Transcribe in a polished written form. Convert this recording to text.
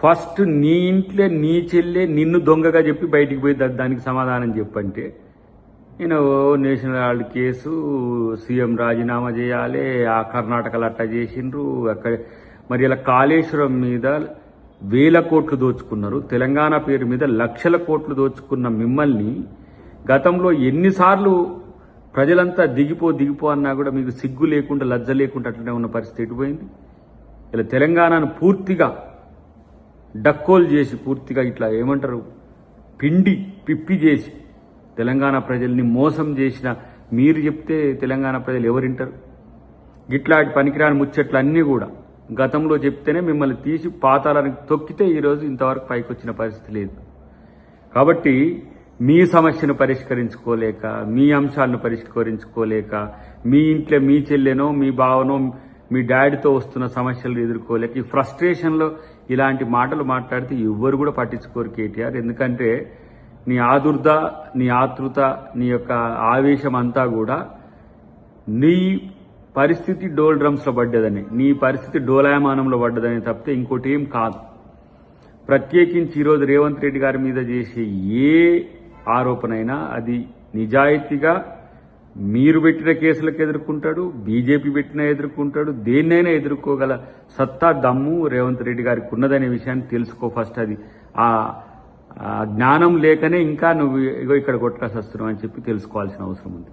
First నీ ఇంట్లో నీ చెల్లె నిన్ను దొంగగా చెప్పి బయటికి పోయి దానికి సమాధానం చెప్పంటే నేను నేషనల్ హాల్డ్ కేసు, సీఎం రాజీనామా చేయాలి, ఆ కర్ణాటకలో అట్ట చేసిండ్రు, అక్కడ మరి ఇలా కాళేశ్వరం మీద వేల కోట్లు దోచుకున్నారు, తెలంగాణ పేరు మీద లక్షల కోట్లు దోచుకున్న మిమ్మల్ని గతంలో ఎన్నిసార్లు ప్రజలంతా దిగిపో అన్నా కూడా మీకు సిగ్గు లేకుండా లజ్జ లేకుండా అట్లనే ఉన్న పరిస్థితి ఎటుపోయింది. ఇలా తెలంగాణను పూర్తిగా డక్కోలు చేసి, పూర్తిగా ఇట్లా ఏమంటారు పిప్పి చేసి తెలంగాణ ప్రజల్ని మోసం చేసిన మీరు చెప్తే తెలంగాణ ప్రజలు ఎవరింటారు? గిట్లాంటి పనికిరాని ముచ్చట్లు అన్నీ కూడా గతంలో చెప్తేనే మిమ్మల్ని తీసి పాతాళానికి తొక్కితే ఈరోజు ఇంతవరకు పైకి వచ్చిన పరిస్థితి లేదు. కాబట్టి మీ సమస్యను పరిష్కరించుకోలేక, మీ అంశాలను పరిష్కరించుకోలేక, మీ ఇంట్లో మీ చెల్లెనో మీ బావనో మీ డాడీతో వస్తున్న సమస్యలు ఎదుర్కోలేక ఈ ఫ్రస్ట్రేషన్లో ఇలాంటి మాటలు మాట్లాడితే ఎవ్వరు కూడా పట్టించుకోరు కేటీఆర్. ఎందుకంటే నీ ఆదుర్ద, నీ ఆతృత, నీ యొక్క ఆవేశం అంతా కూడా నీ పరిస్థితి డోల్ డ్రమ్స్లో పడ్డదని, నీ పరిస్థితి డోలాయమానంలో పడ్డదని తప్పితే ఇంకోటి ఏం కాదు. ప్రత్యేకించి ఈరోజు రేవంత్ రెడ్డి గారి మీద చేసే ఏ ఆరోపణ అయినా అది నిజాయితీగా మీరు పెట్టిన కేసులకు ఎదుర్కొంటాడు, బీజేపీ పెట్టినా ఎదుర్కొంటాడు, దేన్నైనా ఎదుర్కోగల సత్తా దమ్ము రేవంత్ రెడ్డి గారికి ఉన్నదనే విషయాన్ని తెలుసుకో ఫస్ట్. అది ఆ జ్ఞానం లేకనే ఇంకా నువ్వు ఇక్కడ కొట్టరాసి వస్తున్నావు అని చెప్పి తెలుసుకోవాల్సిన అవసరం ఉంది.